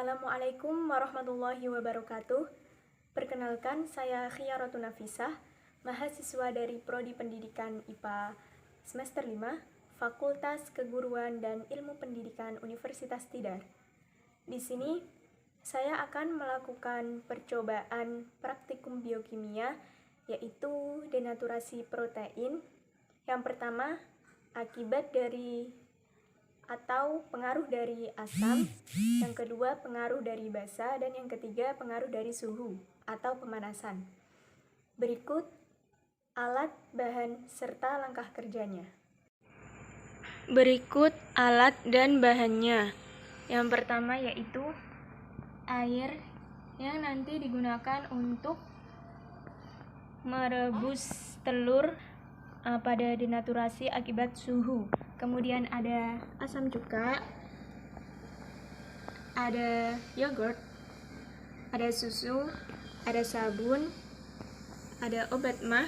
Assalamualaikum warahmatullahi wabarakatuh. Perkenalkan, saya Khiyaratun Nafisah, mahasiswa dari Prodi Pendidikan IPA semester 5, Fakultas Keguruan dan Ilmu Pendidikan Universitas Tidar. Di sini, saya akan melakukan percobaan praktikum biokimia, yaitu denaturasi protein. Yang pertama, akibat dari atau pengaruh dari asam, yang kedua pengaruh dari basa, dan yang ketiga pengaruh dari suhu atau pemanasan. Berikut alat, bahan, serta langkah kerjanya. Berikut alat dan bahannya. Yang pertama yaitu air yang nanti digunakan untuk merebus telur pada denaturasi akibat suhu. Kemudian ada asam cuka, ada yogurt, ada susu, ada sabun, ada obat mah,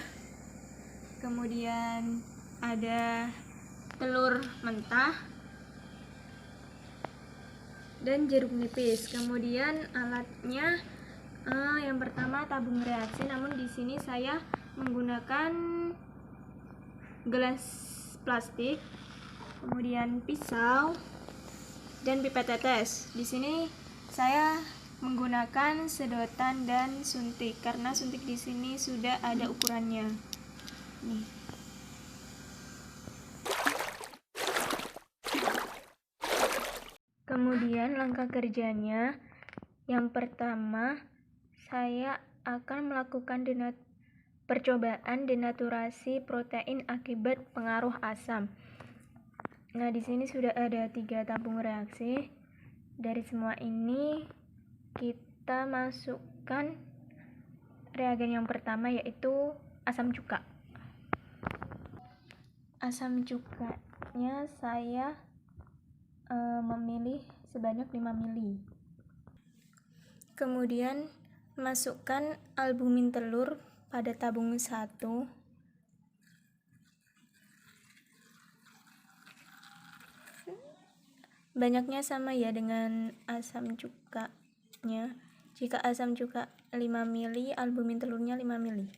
kemudian ada telur mentah, dan jeruk nipis. Kemudian alatnya yang pertama tabung reaksi, namun di sini saya menggunakan gelas plastik, kemudian pisau dan pipet tetes. Di sini saya menggunakan sedotan dan suntik karena suntik di sini sudah ada ukurannya. Nih. Kemudian langkah kerjanya, yang pertama saya akan melakukan percobaan denaturasi protein akibat pengaruh asam. Nah, di sini sudah ada 3 tabung reaksi. Dari semua ini kita masukkan reagen yang pertama, yaitu asam cuka. Asam cukanya saya memilih sebanyak 5 ml. Kemudian masukkan albumin telur pada tabung 1. Banyaknya sama ya dengan asam cukanya. Jika asam cuka 5 ml, albumin telurnya 5 ml.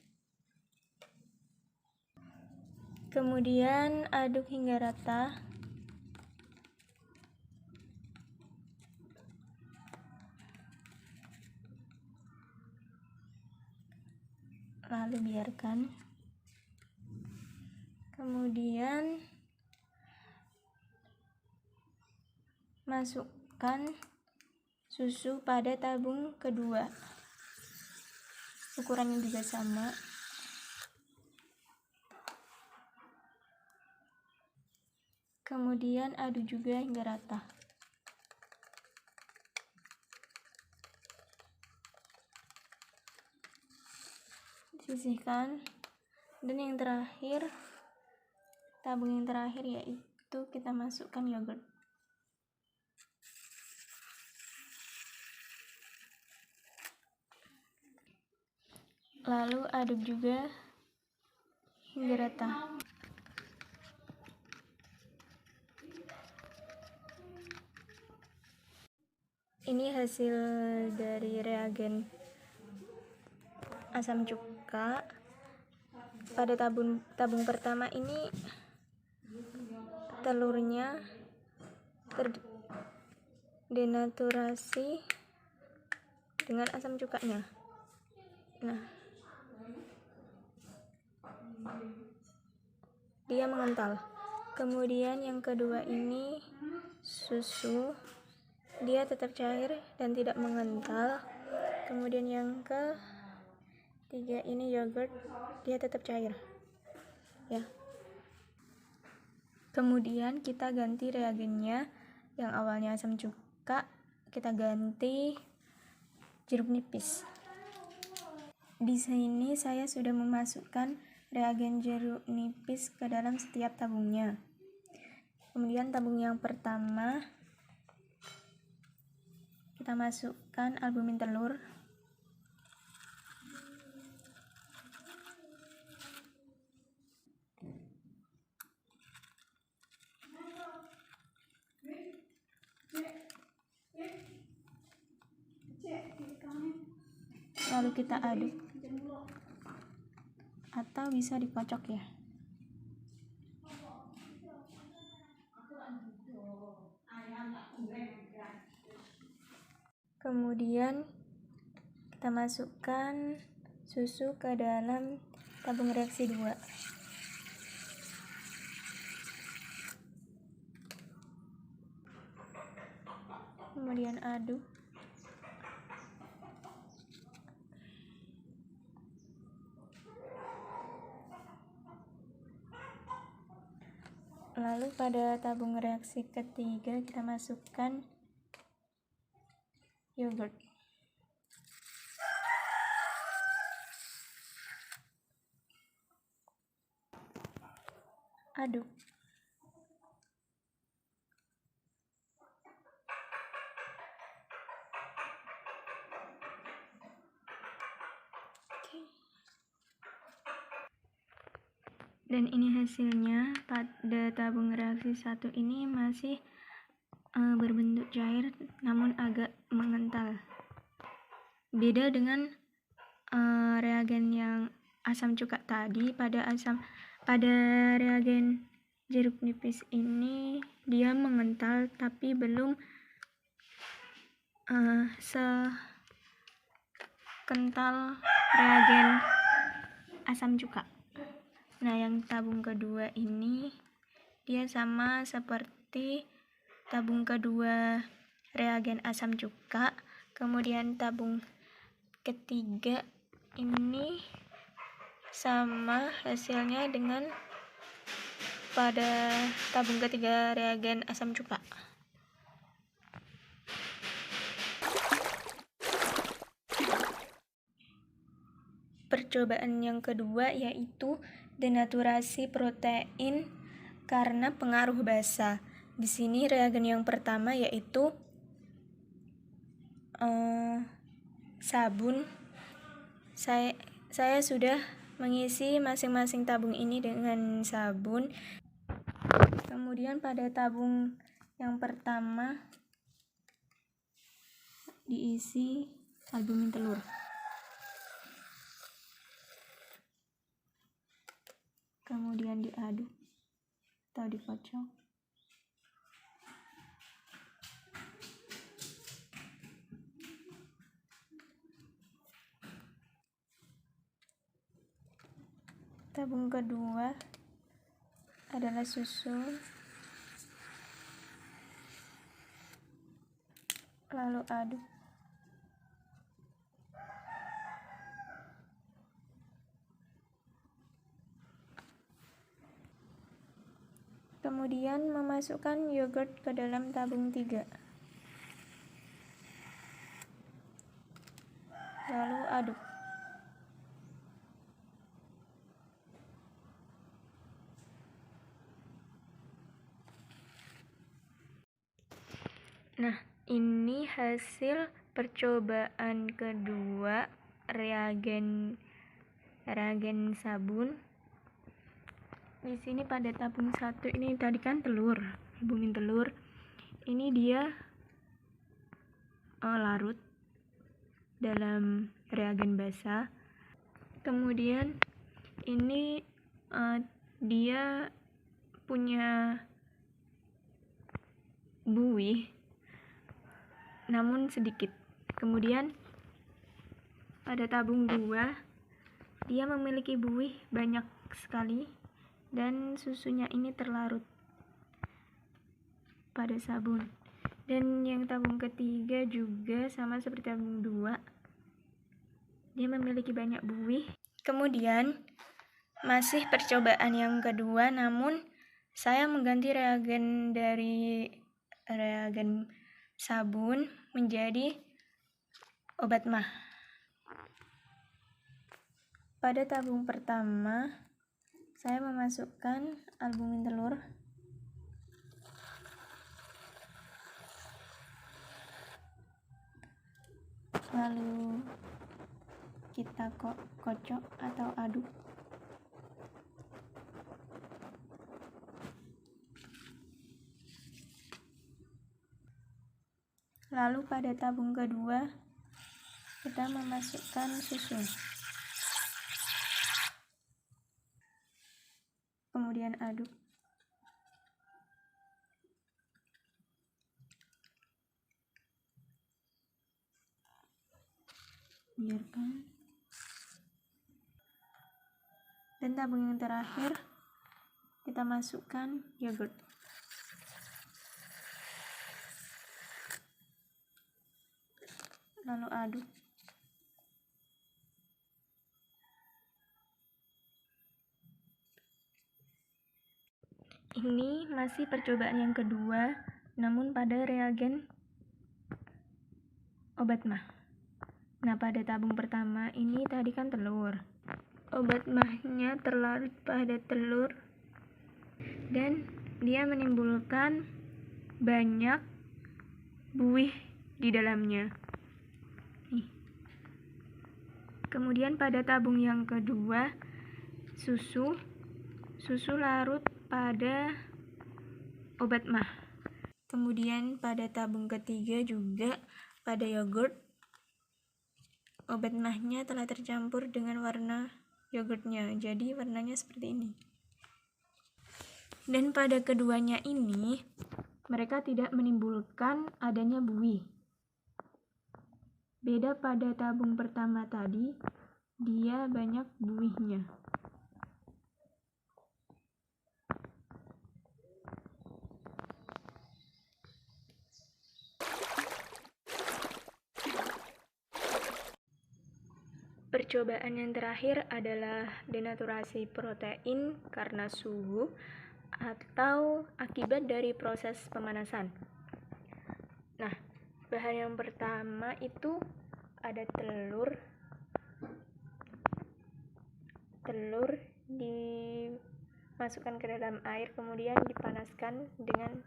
Kemudian aduk hingga rata. Lalu biarkan. Kemudian masukkan susu pada tabung kedua. Ukurannya juga sama. Kemudian aduk juga hingga rata. Sisihkan. Dan yang terakhir, tabung yang terakhir yaitu kita masukkan yogurt. Lalu aduk juga hingga rata. Ini hasil dari reagen asam cuka. Pada tabung pertama ini telurnya terdenaturasi dengan asam cukanya. Nah, dia mengental. Kemudian yang kedua ini susu, dia tetap cair dan tidak mengental. Kemudian yang ketiga ini yogurt, dia tetap cair ya. Kemudian kita ganti reagennya. Yang awalnya asam cuka, kita ganti jeruk nipis. Di sini saya sudah memasukkan reagen jeruk nipis ke dalam setiap tabungnya. Kemudian tabung yang pertama kita masukkan albumin telur. lalu kita aduk, atau bisa dikocok ya. Kemudian kita masukkan susu ke dalam tabung reaksi 2. Kemudian aduk. Lalu pada tabung reaksi ketiga kita masukkan yogurt. Aduk. Dan ini hasilnya. Pada tabung reaksi 1 ini masih berbentuk cair namun agak mengental. Beda dengan reagen yang asam cuka tadi. Pada reagen jeruk nipis ini dia mengental tapi belum sekental reagen asam cuka. Nah, yang tabung kedua ini dia sama seperti tabung kedua reagen asam cuka. Kemudian tabung ketiga ini sama hasilnya dengan pada tabung ketiga reagen asam cuka. Percobaan yang kedua yaitu denaturasi protein karena pengaruh basa. Di sini reagen yang pertama yaitu sabun. Saya sudah mengisi masing-masing tabung ini dengan sabun. Kemudian pada tabung yang pertama diisi albumin telur. Kemudian diaduk atau dikocok. Tabung kedua adalah susu. Lalu aduk. Kemudian memasukkan yogurt ke dalam tabung 3. Lalu aduk. Nah, ini hasil percobaan kedua reagen sabun. Di sini pada tabung 1 ini tadi kan albumin telur. Ini dia larut dalam reagen basa. Kemudian ini dia punya buih namun sedikit. Kemudian pada tabung 2 dia memiliki buih banyak sekali dan susunya ini terlarut pada sabun. Dan yang tabung ketiga juga sama seperti tabung 2, dia memiliki banyak buih. Kemudian masih percobaan yang kedua, namun saya mengganti reagen dari reagen sabun menjadi obat mah. Pada tabung pertama saya memasukkan albumin telur. Lalu kita kocok atau aduk. Lalu pada tabung kedua kita kita memasukkan susu. Kemudian aduk. Biarkan. Dan tabung yang terakhir kita masukkan yogurt. Lalu aduk. Ini masih percobaan yang kedua, namun pada reagen obat mah. Nah, pada tabung pertama ini tadi kan telur. Obat mahnya terlarut pada telur dan dia menimbulkan banyak buih di dalamnya. Nih. Kemudian pada tabung yang kedua, susu larut pada obat mah. Kemudian pada tabung ketiga juga pada yogurt, obat mahnya telah tercampur dengan warna yogurtnya, jadi warnanya seperti ini. Dan pada keduanya ini mereka tidak menimbulkan adanya buih. Beda pada tabung pertama tadi, dia banyak buihnya. Percobaan yang terakhir adalah denaturasi protein karena suhu atau akibat dari proses pemanasan. Nah, bahan yang pertama itu ada telur dimasukkan ke dalam air, kemudian dipanaskan dengan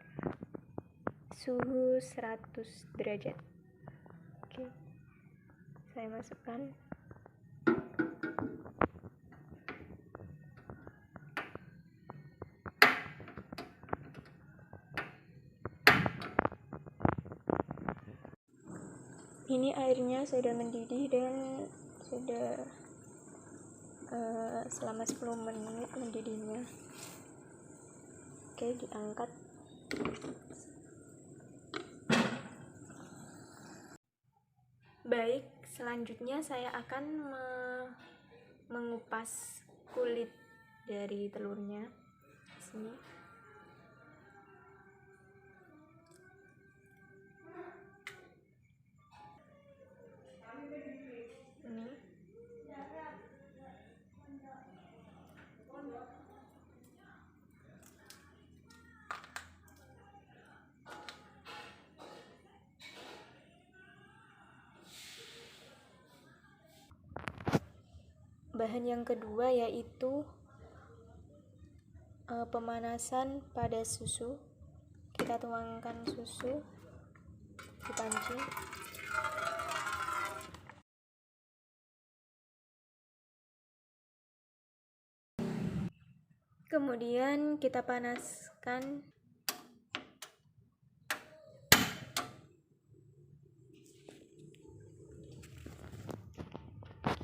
suhu 100 derajat. Oke, saya masukkan. Ini airnya sudah mendidih dan sudah selama 10 menit mendidihnya. Oke, diangkat. Baik, selanjutnya saya akan mengupas kulit dari telurnya. Sini. Bahan yang kedua yaitu pemanasan pada susu. Kita tuangkan susu di panci. Kemudian kita panaskan.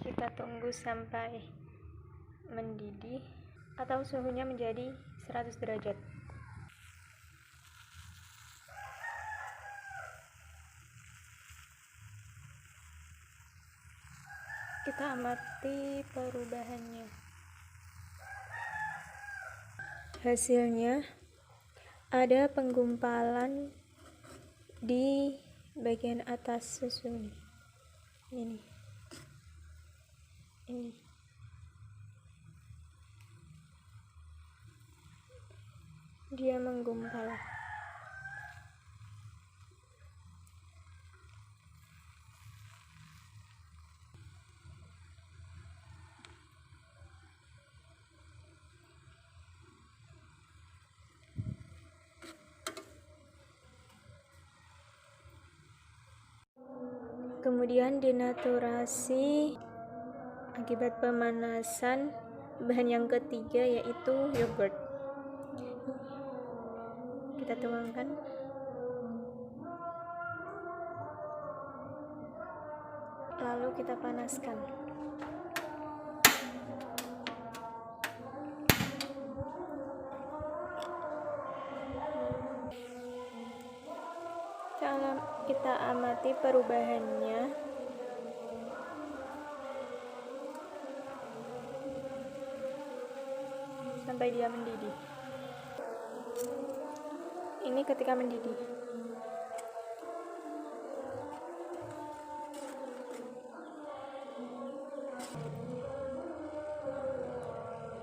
Kita tunggu sampai mendidih atau suhunya menjadi 100 derajat. Kita amati perubahannya. Hasilnya ada penggumpalan di bagian atas susu ini. Dia menggumpal. Kemudian denaturasi akibat pemanasan bahan yang ketiga yaitu yogurt. Kita tuangkan. Lalu kita panaskan. Kita amati perubahannya sampai dia mendidih. Ini ketika mendidih.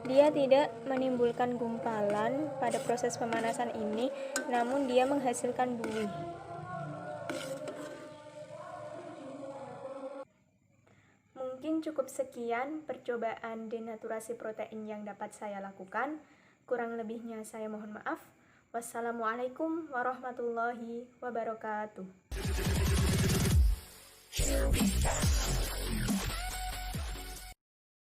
Dia tidak menimbulkan gumpalan pada proses pemanasan ini, namun dia menghasilkan buih. Mungkin cukup sekian percobaan denaturasi protein yang dapat saya lakukan. Kurang lebihnya saya mohon maaf. Wassalamualaikum warahmatullahi wabarakatuh.